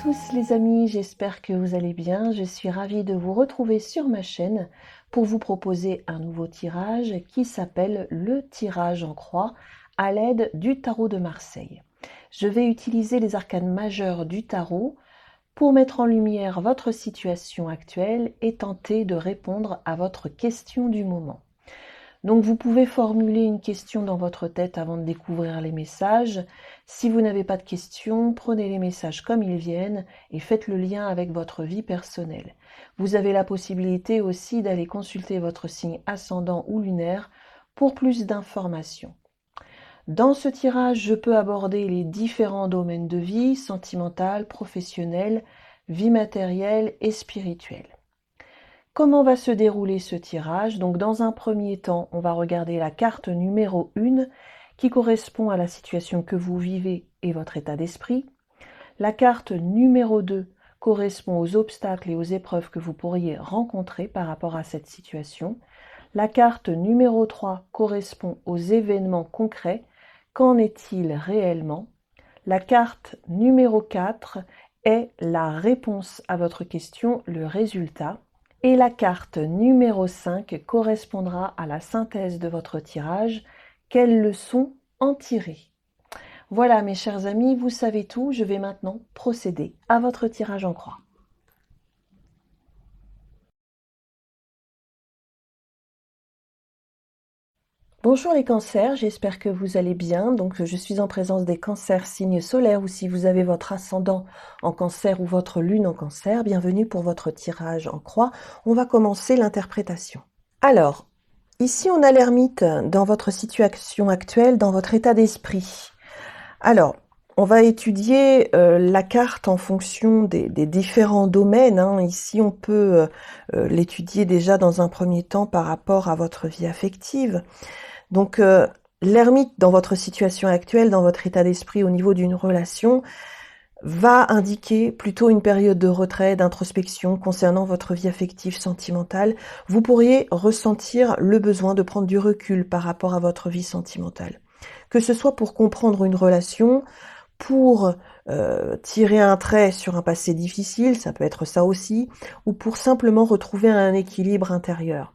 tous les amis, j'espère que vous allez bien. Je suis ravie de vous retrouver sur ma chaîne pour vous proposer un nouveau tirage qui s'appelle le tirage en croix à l'aide du tarot de Marseille. Je vais utiliser les arcanes majeures du tarot pour mettre en lumière votre situation actuelle et tenter de répondre à votre question du moment. Donc vous pouvez formuler une question dans votre tête avant de découvrir les messages. Si vous n'avez pas de questions, prenez les messages comme ils viennent et faites le lien avec votre vie personnelle. Vous avez la possibilité aussi d'aller consulter votre signe ascendant ou lunaire pour plus d'informations. Dans ce tirage, je peux aborder les différents domaines de vie, sentimentale, professionnelle, vie matérielle et spirituelle. Comment va se dérouler ce tirage? Donc dans un premier temps, on va regarder la carte numéro 1 qui correspond à la situation que vous vivez et votre état d'esprit. La carte numéro 2 correspond aux obstacles et aux épreuves que vous pourriez rencontrer par rapport à cette situation. La carte numéro 3 correspond aux événements concrets. Qu'en est-il réellement? La carte numéro 4 est la réponse à votre question, le résultat. Et la carte numéro 5 correspondra à la synthèse de votre tirage. Quelles leçons en tirer? Voilà mes chers amis, vous savez tout, je vais maintenant procéder à votre tirage en croix. Bonjour les cancers, j'espère que vous allez bien. Donc je suis en présence des cancers signes solaires ou si vous avez votre ascendant en cancer ou votre lune en cancer, bienvenue pour votre tirage en croix. On va commencer l'interprétation. Alors, ici on a l'ermite dans votre situation actuelle, dans votre état d'esprit. Alors, on va étudier la carte en fonction des différents domaines. Ici, on peut l'étudier déjà dans un premier temps par rapport à votre vie affective. Donc, l'ermite dans votre situation actuelle, dans votre état d'esprit au niveau d'une relation, va indiquer plutôt une période de retrait, d'introspection concernant votre vie affective sentimentale. Vous pourriez ressentir le besoin de prendre du recul par rapport à votre vie sentimentale. Que ce soit pour comprendre une relation, pour tirer un trait sur un passé difficile, ça peut être ça aussi, ou pour simplement retrouver un équilibre intérieur.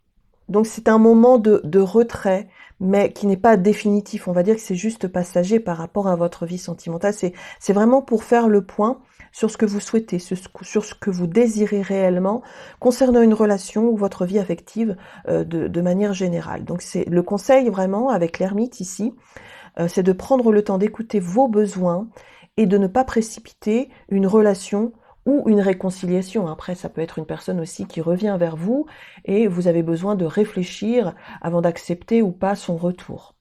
Donc c'est un moment de retrait, mais qui n'est pas définitif. On va dire que c'est juste passager par rapport à votre vie sentimentale. C'est vraiment pour faire le point sur ce que vous souhaitez, sur ce que vous désirez réellement concernant une relation ou votre vie affective de manière générale. Donc c'est le conseil vraiment avec l'ermite ici, c'est de prendre le temps d'écouter vos besoins et de ne pas précipiter une relation ou une réconciliation. Après, ça peut être une personne aussi qui revient vers vous et vous avez besoin de réfléchir avant d'accepter ou pas son retour.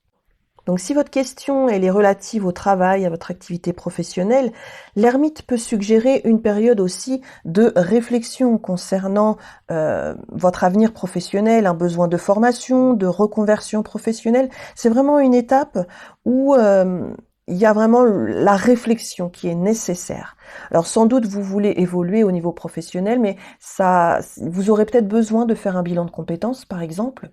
Donc si votre question elle est relative au travail, à votre activité professionnelle, l'ermite peut suggérer une période aussi de réflexion concernant votre avenir professionnel, un besoin de formation, de reconversion professionnelle. C'est vraiment une étape où il y a vraiment la réflexion qui est nécessaire. Alors sans doute vous voulez évoluer au niveau professionnel, mais ça, vous aurez peut-être besoin de faire un bilan de compétences par exemple,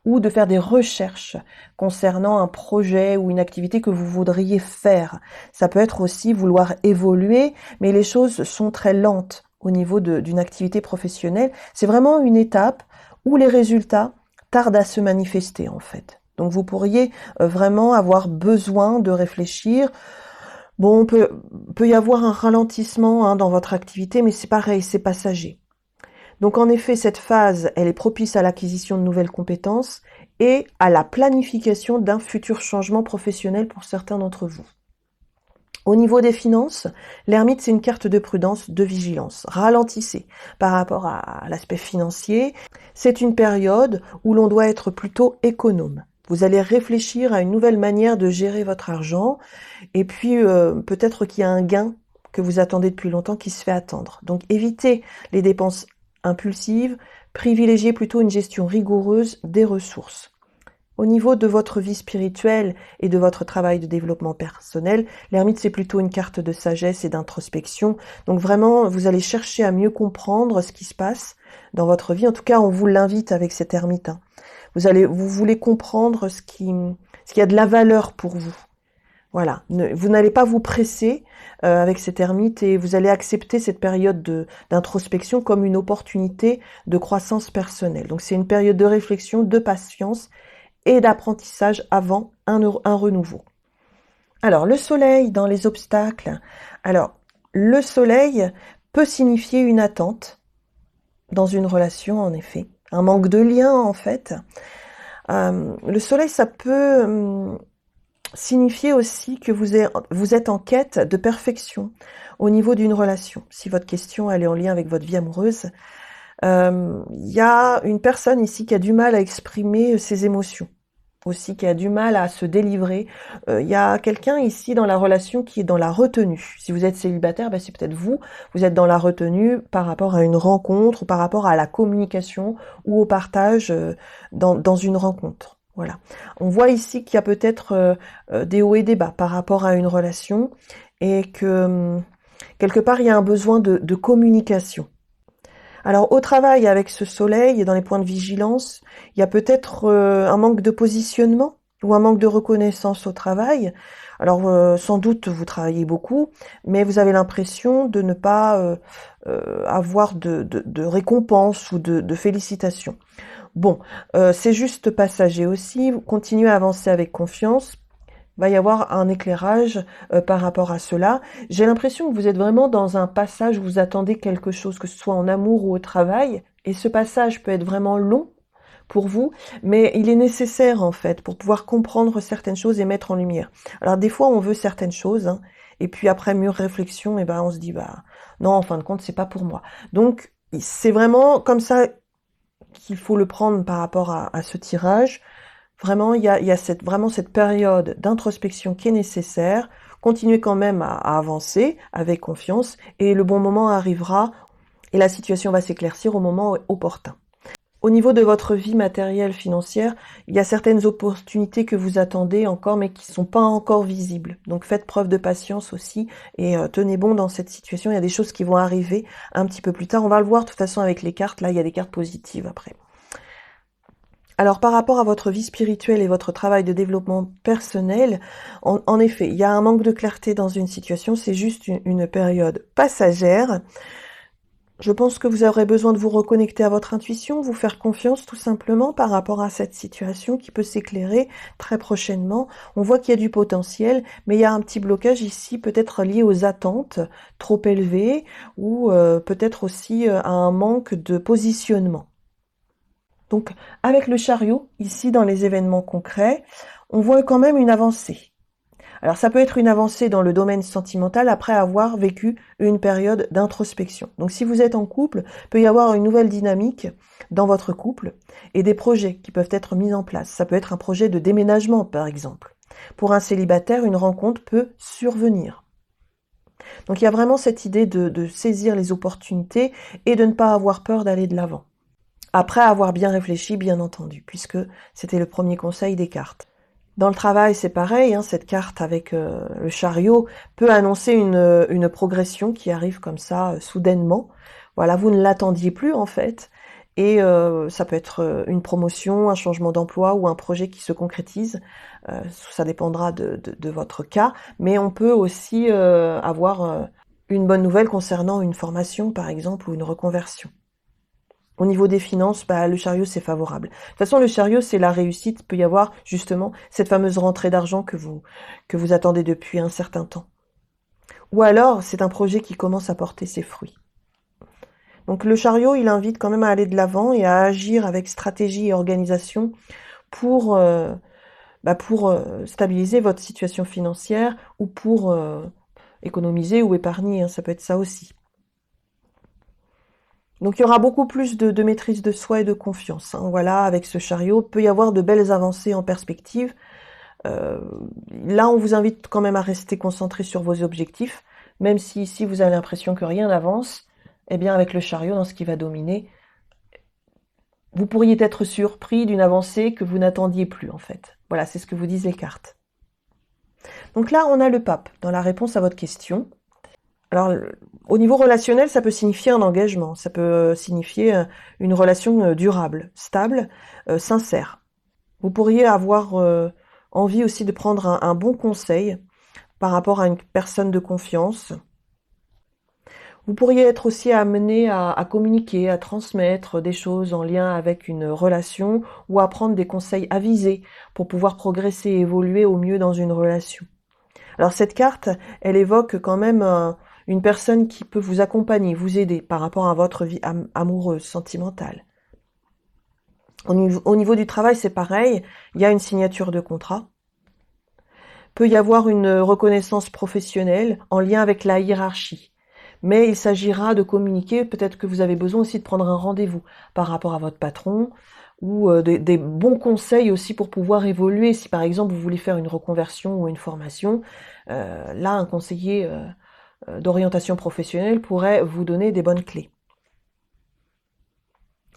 ou de faire des recherches concernant un projet ou une activité que vous voudriez faire. Ça peut être aussi vouloir évoluer, mais les choses sont très lentes au niveau d'une activité professionnelle. C'est vraiment une étape où les résultats tardent à se manifester en fait. Donc vous pourriez vraiment avoir besoin de réfléchir. Bon, peut y avoir un ralentissement dans votre activité, mais c'est pareil, c'est passager. Donc en effet, cette phase, elle est propice à l'acquisition de nouvelles compétences et à la planification d'un futur changement professionnel pour certains d'entre vous. Au niveau des finances, l'ermite, c'est une carte de prudence, de vigilance. Ralentissez par rapport à l'aspect financier. C'est une période où l'on doit être plutôt économe. Vous allez réfléchir à une nouvelle manière de gérer votre argent et puis peut-être qu'il y a un gain que vous attendez depuis longtemps qui se fait attendre. Donc évitez les dépenses impulsive, privilégiez plutôt une gestion rigoureuse des ressources. Au niveau de votre vie spirituelle et de votre travail de développement personnel, l'ermite c'est plutôt une carte de sagesse et d'introspection. Donc vraiment, vous allez chercher à mieux comprendre ce qui se passe dans votre vie. En tout cas, on vous l'invite avec cet ermite. Vous voulez comprendre ce qui a de la valeur pour vous. Voilà, vous n'allez pas vous presser avec cette ermite et vous allez accepter cette période d'introspection comme une opportunité de croissance personnelle. Donc c'est une période de réflexion, de patience et d'apprentissage avant un renouveau. Alors le soleil dans les obstacles. Alors le soleil peut signifier une attente dans une relation en effet, un manque de lien en fait. Le soleil ça peut signifier aussi que vous êtes en quête de perfection au niveau d'une relation. Si votre question elle est en lien avec votre vie amoureuse, il y a une personne ici qui a du mal à exprimer ses émotions, aussi qui a du mal à se délivrer. Il y a quelqu'un ici dans la relation qui est dans la retenue. Si vous êtes célibataire, ben c'est peut-être vous. Vous êtes dans la retenue par rapport à une rencontre ou par rapport à la communication ou au partage dans une rencontre. Voilà. On voit ici qu'il y a peut-être des hauts et des bas par rapport à une relation et que quelque part il y a un besoin de communication. Alors au travail avec ce soleil et dans les points de vigilance, il y a peut-être un manque de positionnement ou un manque de reconnaissance au travail. Alors sans doute vous travaillez beaucoup, mais vous avez l'impression de ne pas avoir de récompense ou de félicitations. Bon, c'est juste passager aussi. Vous continuez à avancer avec confiance. Il va y avoir un éclairage par rapport à cela. J'ai l'impression que vous êtes vraiment dans un passage où vous attendez quelque chose, que ce soit en amour ou au travail. Et ce passage peut être vraiment long pour vous, mais il est nécessaire en fait pour pouvoir comprendre certaines choses et mettre en lumière. Alors des fois on veut certaines choses, hein, et puis après mûre réflexion, et ben on se dit bah non, en fin de compte c'est pas pour moi. Donc c'est vraiment comme ça qu'il faut le prendre par rapport à ce tirage. Vraiment, il y a vraiment cette période d'introspection qui est nécessaire. Continuez quand même à avancer avec confiance et le bon moment arrivera et la situation va s'éclaircir au moment opportun. Au niveau de votre vie matérielle, financière, il y a certaines opportunités que vous attendez encore mais qui ne sont pas encore visibles. Donc faites preuve de patience aussi et tenez bon dans cette situation. Il y a des choses qui vont arriver un petit peu plus tard. On va le voir de toute façon avec les cartes. Là, il y a des cartes positives après. Alors par rapport à votre vie spirituelle et votre travail de développement personnel, en effet, il y a un manque de clarté dans une situation, c'est juste une période passagère. Je pense que vous aurez besoin de vous reconnecter à votre intuition, vous faire confiance tout simplement par rapport à cette situation qui peut s'éclairer très prochainement. On voit qu'il y a du potentiel, mais il y a un petit blocage ici, peut-être lié aux attentes trop élevées ou peut-être aussi à un manque de positionnement. Donc, avec le chariot, ici, dans les événements concrets, on voit quand même une avancée. Alors, ça peut être une avancée dans le domaine sentimental après avoir vécu une période d'introspection. Donc, si vous êtes en couple, il peut y avoir une nouvelle dynamique dans votre couple et des projets qui peuvent être mis en place. Ça peut être un projet de déménagement, par exemple. Pour un célibataire, une rencontre peut survenir. Donc, il y a vraiment cette idée de saisir les opportunités et de ne pas avoir peur d'aller de l'avant. Après avoir bien réfléchi, bien entendu, puisque c'était le premier conseil des cartes. Dans le travail, c'est pareil, hein, cette carte avec le chariot peut annoncer une progression qui arrive comme ça, soudainement. Voilà, vous ne l'attendiez plus en fait. Et ça peut être une promotion, un changement d'emploi ou un projet qui se concrétise. Ça dépendra de votre cas. Mais on peut aussi avoir une bonne nouvelle concernant une formation, par exemple, ou une reconversion. Au niveau des finances, bah, le chariot, c'est favorable. De toute façon, le chariot, c'est la réussite. Il peut y avoir justement cette fameuse rentrée d'argent que vous attendez depuis un certain temps. Ou alors, c'est un projet qui commence à porter ses fruits. Donc le chariot, il invite quand même à aller de l'avant et à agir avec stratégie et organisation pour, stabiliser votre situation financière ou pour économiser ou épargner, hein, ça peut être ça aussi. Donc il y aura beaucoup plus de maîtrise de soi et de confiance. Hein. Voilà, avec ce chariot, il peut y avoir de belles avancées en perspective. Là, on vous invite quand même à rester concentré sur vos objectifs, même si ici vous avez l'impression que rien n'avance. Eh bien, avec le chariot, dans ce qui va dominer, vous pourriez être surpris d'une avancée que vous n'attendiez plus, en fait. Voilà, c'est ce que vous disent les cartes. Donc là, on a le pape dans la réponse à votre question. Alors, au niveau relationnel, ça peut signifier un engagement, ça peut signifier une relation durable, stable, sincère. Vous pourriez avoir envie aussi de prendre un bon conseil par rapport à une personne de confiance. Vous pourriez être aussi amené à communiquer, à transmettre des choses en lien avec une relation ou à prendre des conseils avisés pour pouvoir progresser et évoluer au mieux dans une relation. Alors cette carte, elle évoque quand même une personne qui peut vous accompagner, vous aider par rapport à votre vie amoureuse, sentimentale. Au niveau du travail, c'est pareil, il y a une signature de contrat. Peut y avoir une reconnaissance professionnelle en lien avec la hiérarchie. Mais il s'agira de communiquer, peut-être que vous avez besoin aussi de prendre un rendez-vous par rapport à votre patron ou des bons conseils aussi pour pouvoir évoluer. Si par exemple vous voulez faire une reconversion ou une formation, là un conseiller d'orientation professionnelle pourrait vous donner des bonnes clés.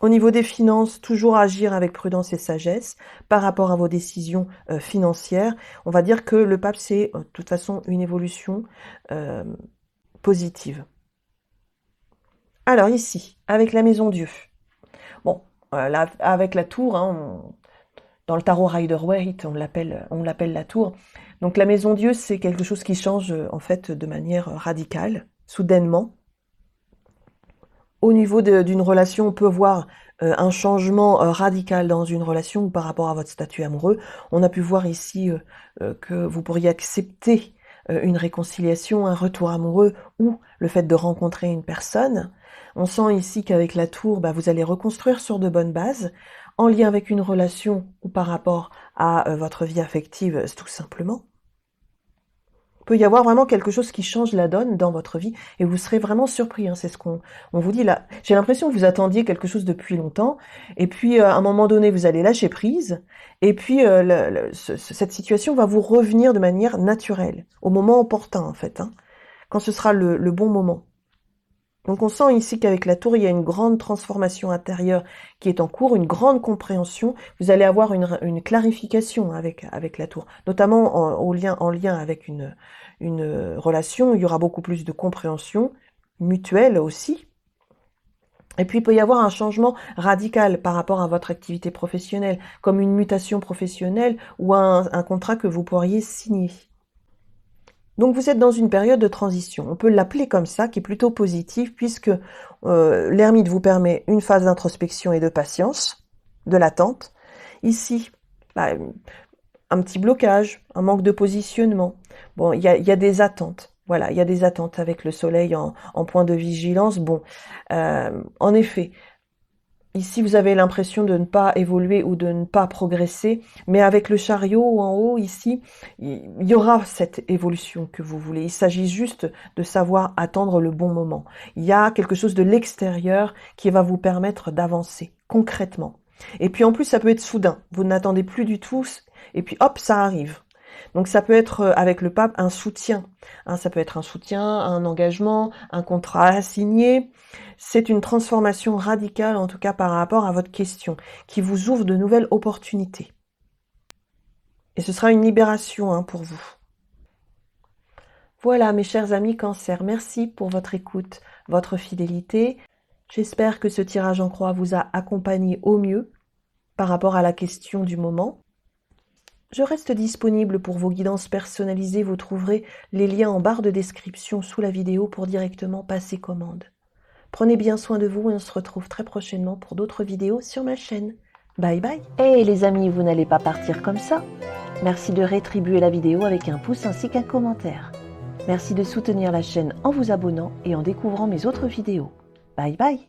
Au niveau des finances, toujours agir avec prudence et sagesse par rapport à vos décisions financières. On va dire que le pape, c'est de toute façon une évolution positive. Alors ici, avec la maison Dieu. Bon, là, avec la tour, hein, dans le tarot Rider-Waite, on l'appelle la tour. Donc la maison Dieu, c'est quelque chose qui change en fait de manière radicale, soudainement. Au niveau d'une relation, on peut voir un changement radical dans une relation ou par rapport à votre statut amoureux. On a pu voir ici que vous pourriez accepter une réconciliation, un retour amoureux ou le fait de rencontrer une personne. On sent ici qu'avec la tour, vous allez reconstruire sur de bonnes bases, en lien avec une relation ou par rapport à votre vie affective, tout simplement. Il peut y avoir vraiment quelque chose qui change la donne dans votre vie et vous serez vraiment surpris. Hein, c'est ce qu'on vous dit là. J'ai l'impression que vous attendiez quelque chose depuis longtemps et puis à un moment donné, vous allez lâcher prise et puis cette situation va vous revenir de manière naturelle, au moment opportun en fait, hein, quand ce sera le bon moment. Donc on sent ici qu'avec la tour, il y a une grande transformation intérieure qui est en cours, une grande compréhension. Vous allez avoir une clarification avec la tour, notamment en lien avec une relation. Il y aura beaucoup plus de compréhension mutuelle aussi. Et puis il peut y avoir un changement radical par rapport à votre activité professionnelle, comme une mutation professionnelle ou un contrat que vous pourriez signer. Donc vous êtes dans une période de transition, on peut l'appeler comme ça, qui est plutôt positive, puisque l'ermite vous permet une phase d'introspection et de patience, de l'attente. Ici, un petit blocage, un manque de positionnement. Bon, il y a des attentes. Voilà, il y a des attentes avec le soleil en point de vigilance. Bon, en effet, ici, vous avez l'impression de ne pas évoluer ou de ne pas progresser, mais avec le chariot en haut, ici, il y aura cette évolution que vous voulez. Il s'agit juste de savoir attendre le bon moment. Il y a quelque chose de l'extérieur qui va vous permettre d'avancer concrètement. Et puis en plus, ça peut être soudain. Vous n'attendez plus du tout, et puis hop, ça arrive. Donc ça peut être avec le pape un soutien. Hein, ça peut être un soutien, un engagement, un contrat à signer. C'est une transformation radicale, en tout cas par rapport à votre question, qui vous ouvre de nouvelles opportunités. Et ce sera une libération pour vous. Voilà, mes chers amis Cancer, merci pour votre écoute, votre fidélité. J'espère que ce tirage en croix vous a accompagné au mieux par rapport à la question du moment. Je reste disponible pour vos guidances personnalisées. Vous trouverez les liens en barre de description sous la vidéo pour directement passer commande. Prenez bien soin de vous et on se retrouve très prochainement pour d'autres vidéos sur ma chaîne. Bye bye. Et les amis, vous n'allez pas partir comme ça. Merci de rétribuer la vidéo avec un pouce ainsi qu'un commentaire. Merci de soutenir la chaîne en vous abonnant et en découvrant mes autres vidéos. Bye bye.